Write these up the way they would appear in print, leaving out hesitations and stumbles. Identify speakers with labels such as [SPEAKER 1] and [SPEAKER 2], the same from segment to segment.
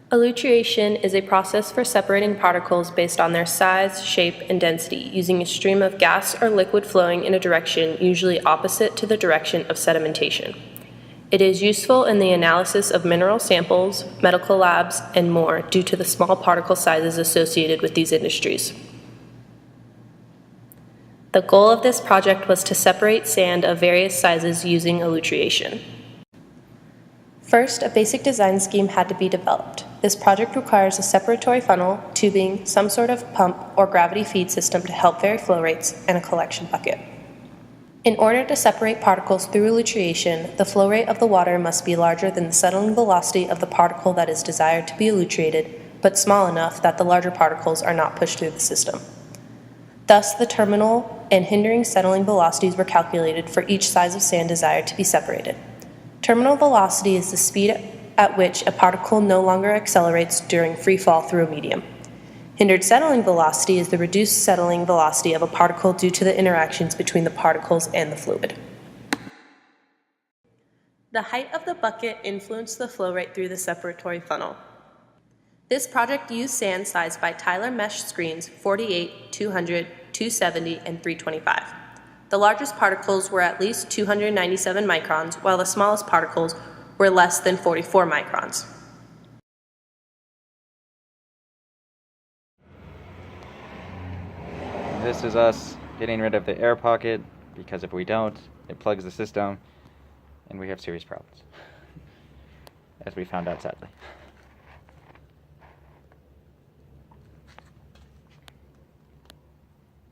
[SPEAKER 1] Elutriation is a process for separating particles based on their size, shape, and density, using a stream of gas or liquid flowing in a direction usually opposite to the direction of sedimentation. It is useful in the analysis of mineral samples, medical labs, and more due to the small particle sizes associated with these industries. The goal of this project was to separate sand of various sizes using elutriation. First, a basic design scheme had to be developed. This project requires a separatory funnel, tubing, some sort of pump or gravity feed system to help vary flow rates, and a collection bucket. In order to separate particles through elutriation, the flow rate of the water must be larger than the settling velocity of the particle that is desired to be elutriated, but small enough that the larger particles are not pushed through the system. Thus, the terminal and hindering settling velocities were calculated for each size of sand desired to be separated. Terminal velocity is the speed at which a particle no longer accelerates during free fall through a medium. Hindered settling velocity is the reduced settling velocity of a particle due to the interactions between the particles and the fluid. The height of the bucket influenced the flow rate through the separatory funnel. This project used sand sized by Tyler mesh screens 48, 200, 270, and 325. The largest particles were at least 297 microns, while the smallest particles were less than 44 microns.
[SPEAKER 2] This is us getting rid of the air pocket, because if we don't, it plugs the system, and we have serious problems, as we found out sadly.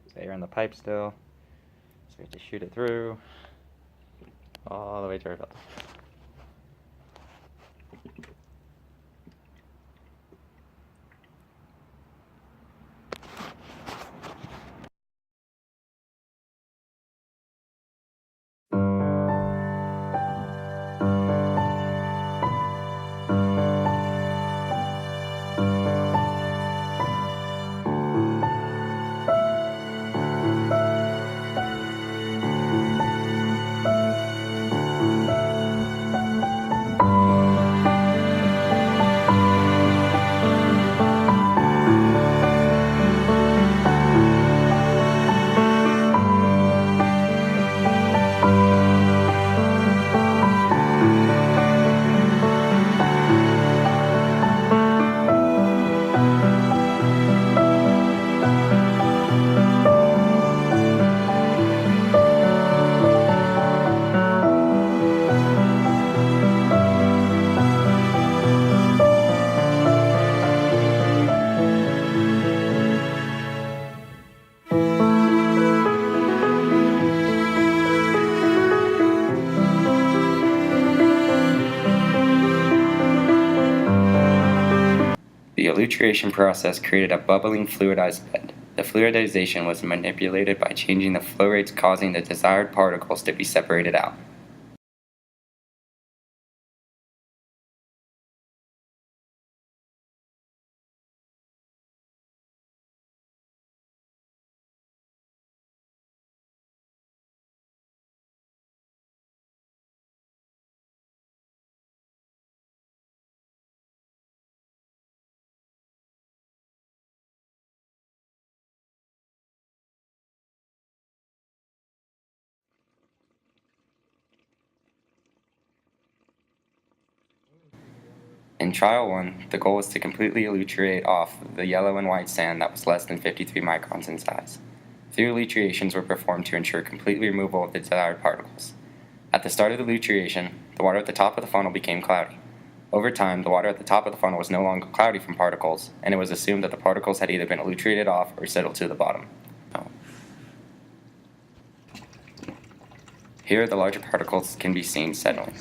[SPEAKER 2] There's air in the pipe still, so we have to shoot it through, all the way to our filter. The elutriation process created a bubbling fluidized bed. The fluidization was manipulated by changing the flow rates, causing the desired particles to be separated out. In Trial 1, the goal was to completely elutriate off the yellow and white sand that was less than 53 microns in size. 3 elutriations were performed to ensure complete removal of the desired particles. At the start of the elutriation, the water at the top of the funnel became cloudy. Over time, the water at the top of the funnel was no longer cloudy from particles, and it was assumed that the particles had either been elutriated off or settled to the bottom. Here, the larger particles can be seen settling.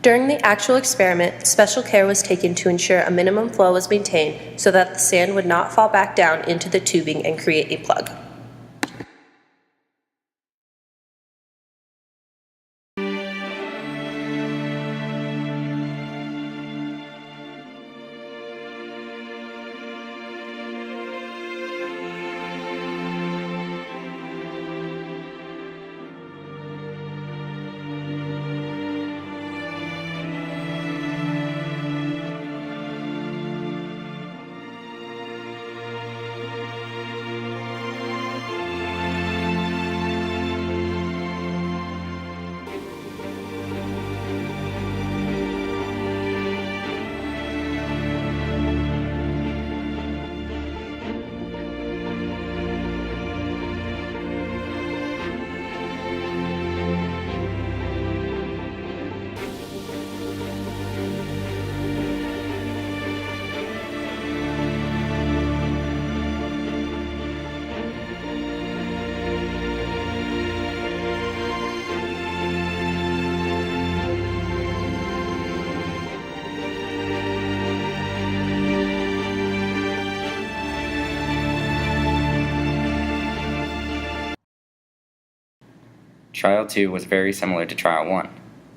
[SPEAKER 1] During the actual experiment, special care was taken to ensure a minimum flow was maintained so that the sand would not fall back down into the tubing and create a plug.
[SPEAKER 2] Trial 2 was very similar to Trial 1,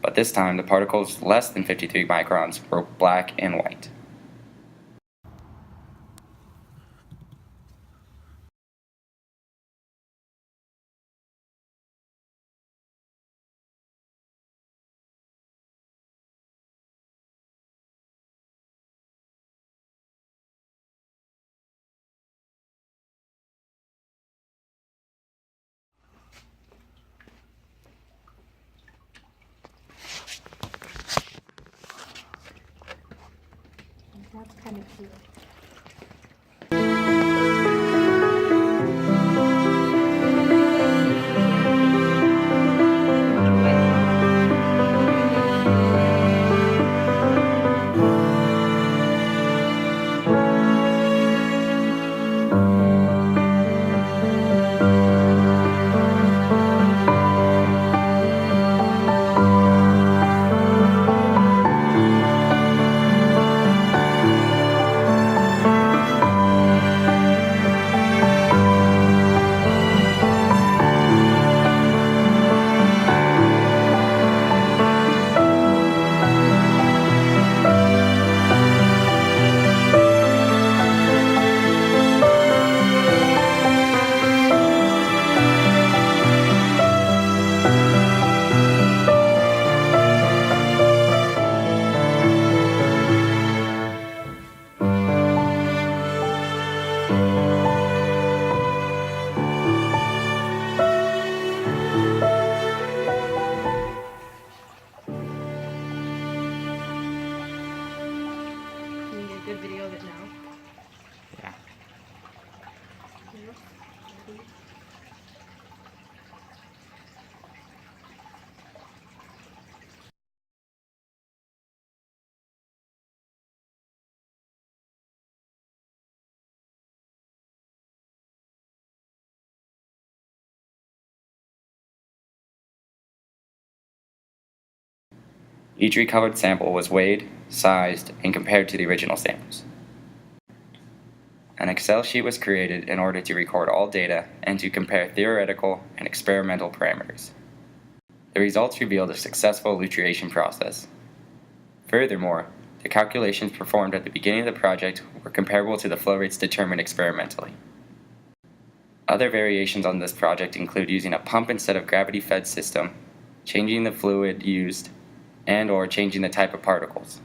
[SPEAKER 2] but this time the particles less than 53 microns were black and white.
[SPEAKER 1] That's kind of cute. Can you get a good video of it now?
[SPEAKER 2] Yeah.
[SPEAKER 1] Ready?
[SPEAKER 2] Each recovered sample was weighed, sized, and compared to the original samples. An Excel sheet was created in order to record all data and to compare theoretical and experimental parameters. The results revealed a successful elutriation process. Furthermore, the calculations performed at the beginning of the project were comparable to the flow rates determined experimentally. Other variations on this project include using a pump instead of gravity-fed system, changing the fluid used, and/or changing the type of particles.